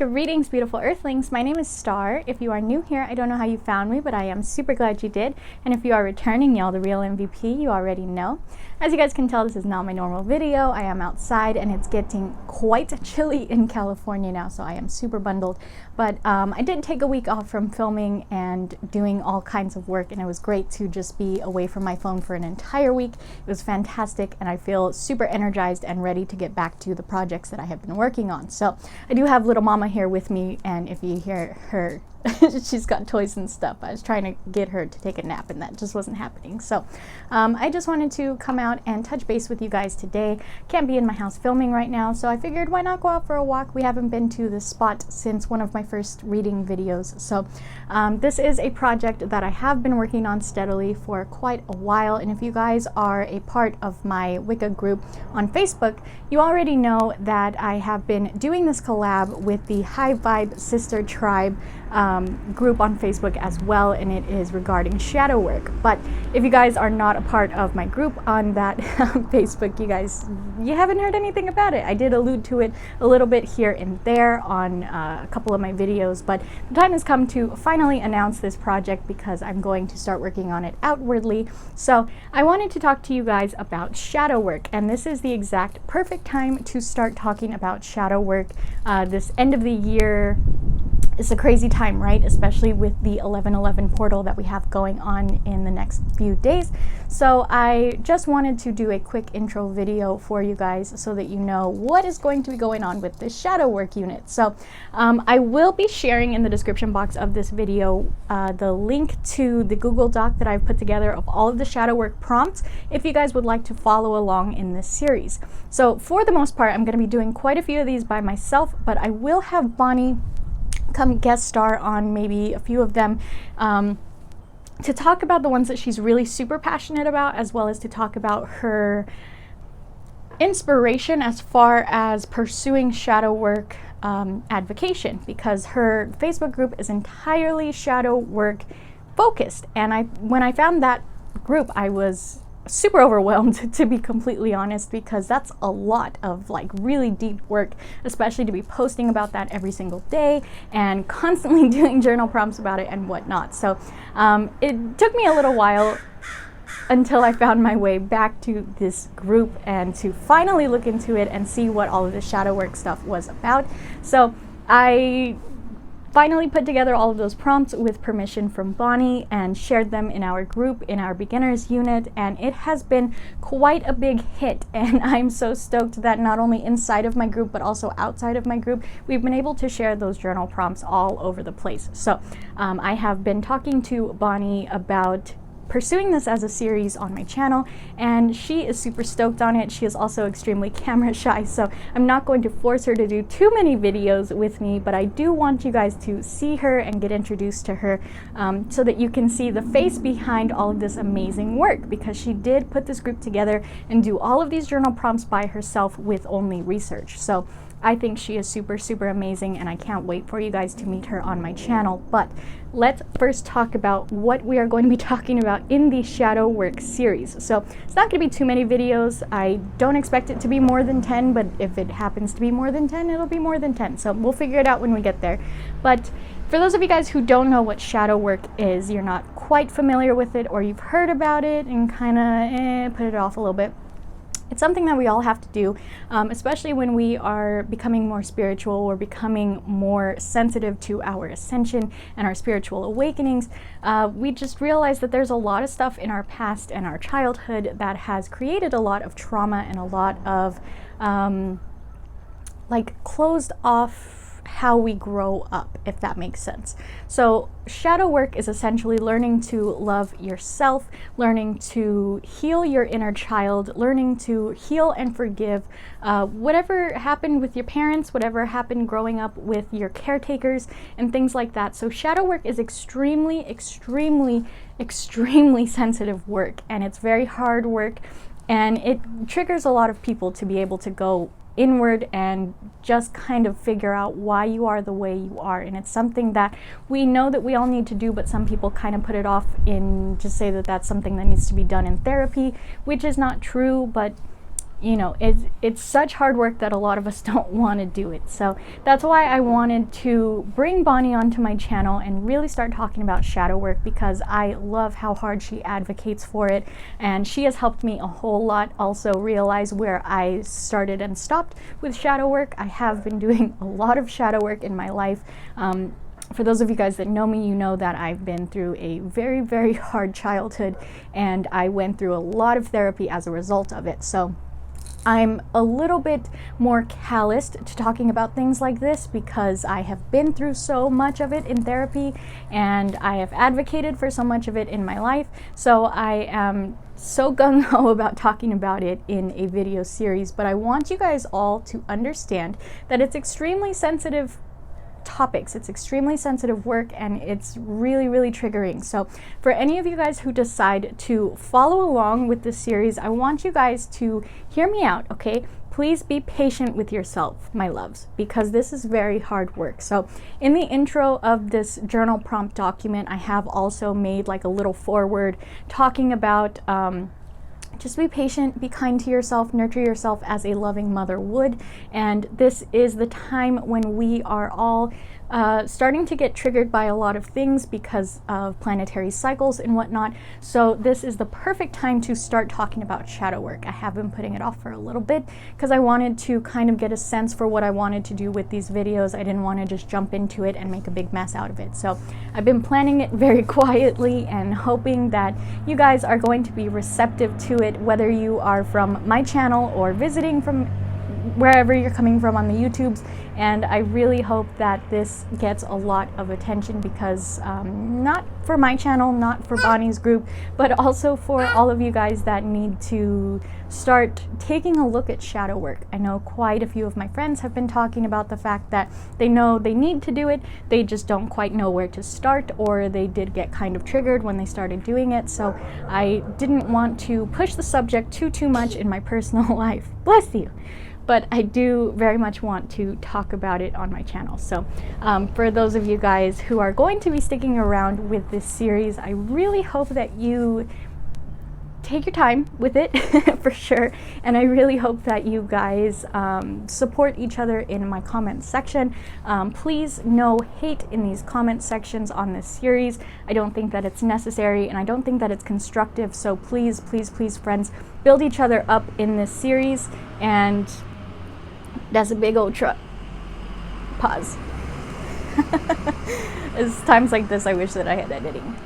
Greetings, beautiful earthlings. My name is Star. If you are new here, I don't know how you found me, but I am super glad you did. And if you are returning, y'all the real MVP, you already know. As you guys can tell, this is not my normal video. I am outside and it's getting quite chilly in California now, so I am super bundled. But I did take a week off from filming and doing all kinds of work, and it was great to just be away from my phone for an entire week. It was fantastic, and I feel super energized and ready to get back to the projects that I have been working on. So I do have little mama here with me, and if you hear her, she's got toys and stuff. I was trying to get her to take a nap and that just wasn't happening. So I just wanted to come out and touch base with you guys today. Can't be in my house filming right now, so I figured why not go out for a walk. We haven't been to this spot since one of my first reading videos. So this is a project that I have been working on steadily for quite a while, and if you guys are a part of my Wicca group on Facebook, you already know that I have been doing this collab with the High Vibe Sister Tribe group on Facebook as well, and it is regarding shadow work. But if you guys are not a part of my group on that Facebook, you haven't heard anything about it. I did allude to it a little bit here and there on a couple of my videos, but the time has come to finally announce this project because I'm going to start working on it outwardly. So I wanted to talk to you guys about shadow work, and this is the exact perfect time to start talking about shadow work. This end of the year, it's a crazy time, right? Especially with the 11/11 portal that we have going on in the next few days. So I just wanted to do a quick intro video for you guys so that you know what is going to be going on with this shadow work unit. So I will be sharing in the description box of this video the link to the Google Doc that I've put together of all of the shadow work prompts if you guys would like to follow along in this series. So for the most part, I'm going to be doing quite a few of these by myself, but I will have Bonnie come guest star on maybe a few of them to talk about the ones that she's really super passionate about, as well as to talk about her inspiration as far as pursuing shadow work advocation, because her Facebook group is entirely shadow work focused. And when I found that group, I was super overwhelmed, to be completely honest, because that's a lot of like really deep work, especially to be posting about that every single day and constantly doing journal prompts about it and whatnot. So it took me a little while until I found my way back to this group and to finally look into it and see what all of the shadow work stuff was about. So I finally put together all of those prompts with permission from Bonnie and shared them in our group, in our beginners unit, and it has been quite a big hit. And I'm so stoked that not only inside of my group but also outside of my group, we've been able to share those journal prompts all over the place. So I have been talking to Bonnie about pursuing this as a series on my channel, and she is super stoked on it. She is also extremely camera shy, so I'm not going to force her to do too many videos with me, but I do want you guys to see her and get introduced to her so that you can see the face behind all of this amazing work, because she did put this group together and do all of these journal prompts by herself with only research. So I think she is super, super amazing, and I can't wait for you guys to meet her on my channel. But let's first talk about what we are going to be talking about in the shadow work series. So it's not going to be too many videos. I don't expect it to be more than 10, but if it happens to be more than 10, it'll be more than 10. So we'll figure it out when we get there. But for those of you guys who don't know what shadow work is, you're not quite familiar with it, or you've heard about it and kind of put it off a little bit, it's something that we all have to do, especially when we are becoming more spiritual or becoming more sensitive to our ascension and our spiritual awakenings. We just realize that there's a lot of stuff in our past and our childhood that has created a lot of trauma and a lot of like closed off how we grow up, if that makes sense. So shadow work is essentially learning to love yourself, learning to heal your inner child, learning to heal and forgive whatever happened with your parents, whatever happened growing up with your caretakers and things like that. So shadow work is extremely, extremely, extremely sensitive work, and it's very hard work, and it triggers a lot of people to be able to go inward and just kind of figure out why you are the way you are. And it's something that we know that we all need to do, but some people kind of put it off and just say that that's something that needs to be done in therapy, which is not true. But you know, it's such hard work that a lot of us don't want to do it. So that's why I wanted to bring Bonnie onto my channel and really start talking about shadow work, because I love how hard she advocates for it, and she has helped me a whole lot also realize where I started and stopped with shadow work. I have been doing a lot of shadow work in my life. For those of you guys that know me, you know that I've been through a very, very hard childhood, and I went through a lot of therapy as a result of it. So I'm a little bit more calloused to talking about things like this because I have been through so much of it in therapy, and I have advocated for so much of it in my life. So I am so gung-ho about talking about it in a video series, but I want you guys all to understand that it's extremely sensitive topics. It's extremely sensitive work, and it's really, really triggering. So for any of you guys who decide to follow along with this series, I want you guys to hear me out, okay? Please be patient with yourself, my loves, because this is very hard work. So in the intro of this journal prompt document, I have also made like a little foreword talking about just be patient, be kind to yourself, nurture yourself as a loving mother would. And this is the time when we are all starting to get triggered by a lot of things because of planetary cycles and whatnot. So this is the perfect time to start talking about shadow work. I have been putting it off for a little bit because I wanted to kind of get a sense for what I wanted to do with these videos. I didn't want to just jump into it and make a big mess out of it. So I've been planning it very quietly and hoping that you guys are going to be receptive to it, whether you are from my channel or visiting from wherever you're coming from on the YouTubes. And I really hope that this gets a lot of attention because not for my channel, not for Bonnie's group, but also for all of you guys that need to start taking a look at shadow work. I know quite a few of my friends have been talking about the fact that they know they need to do it, they just don't quite know where to start, or they did get kind of triggered when they started doing it. So I didn't want to push the subject too much in my personal life. Bless you. But I do very much want to talk about it on my channel. So for those of you guys who are going to be sticking around with this series, I really hope that you take your time with it for sure. And I really hope that you guys support each other in my comment section. Please, no hate in these comment sections on this series. I don't think that it's necessary, and I don't think that it's constructive. So please, please, please, friends, build each other up in this series. And that's a big old truck. Pause. It's times like this I wish that I had editing.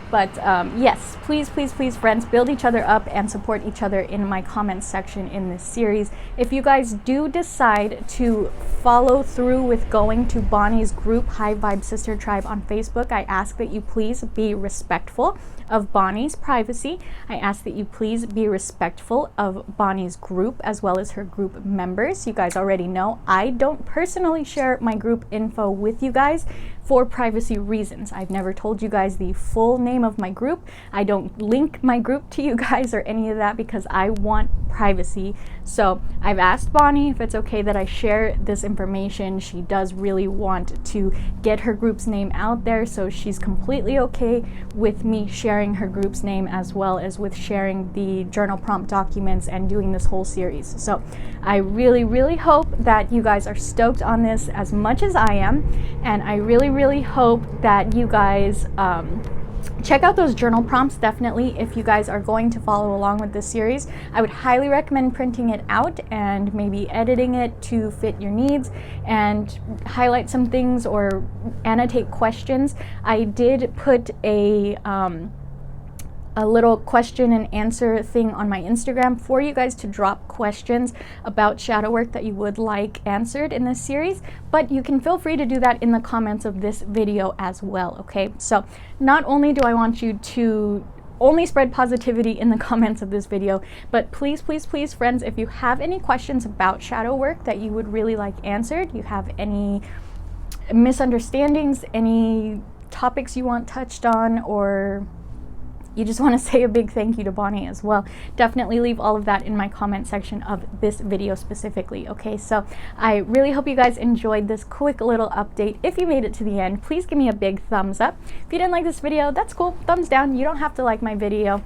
But yes, please, please, please, friends, build each other up and support each other in my comments section in this series. If you guys do decide to follow through with going to Bonnie's group, High Vibe Sister Tribe on Facebook, I ask that you please be respectful of Bonnie's privacy. I ask that you please be respectful of Bonnie's group as well as her group members. You guys already know I don't personally share my group info with you guys for privacy reasons. I've never told you guys the full name of my group. I don't link my group to you guys or any of that because I want privacy. So I've asked Bonnie if it's okay that I share this information. She does really want to get her group's name out there, so she's completely okay with me sharing her group's name as well as with sharing the journal prompt documents and doing this whole series. So I really, really hope that you guys are stoked on this as much as I am, and I really, really hope that you guys check out those journal prompts. Definitely, if you guys are going to follow along with this series, I would highly recommend printing it out and maybe editing it to fit your needs and highlight some things or annotate questions. I did put a little question and answer thing on my Instagram for you guys to drop questions about shadow work that you would like answered in this series, but you can feel free to do that in the comments of this video as well, okay? So not only do I want you to only spread positivity in the comments of this video, but please, please, please, friends, if you have any questions about shadow work that you would really like answered, you have any misunderstandings, any topics you want touched on, or you just want to say a big thank you to Bonnie as well, definitely leave all of that in my comment section of this video specifically. Okay, so I really hope you guys enjoyed this quick little update. If you made it to the end, please give me a big thumbs up. If you didn't like this video, that's cool, thumbs down. You don't have to like my video.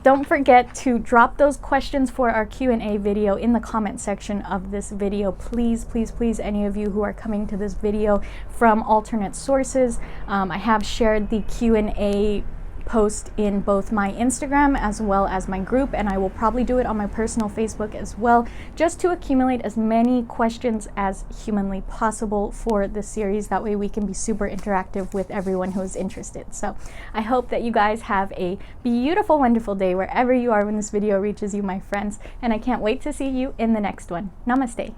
Don't forget to drop those questions for our Q&A video in the comment section of this video. Please, please, please, any of you who are coming to this video from alternate sources, I have shared the Q&A post in both my Instagram as well as my group, and I will probably do it on my personal Facebook as well, just to accumulate as many questions as humanly possible for this series. That way we can be super interactive with everyone who is interested. So I hope that you guys have a beautiful, wonderful day wherever you are when this video reaches you, my friends, and I can't wait to see you in the next one. Namaste.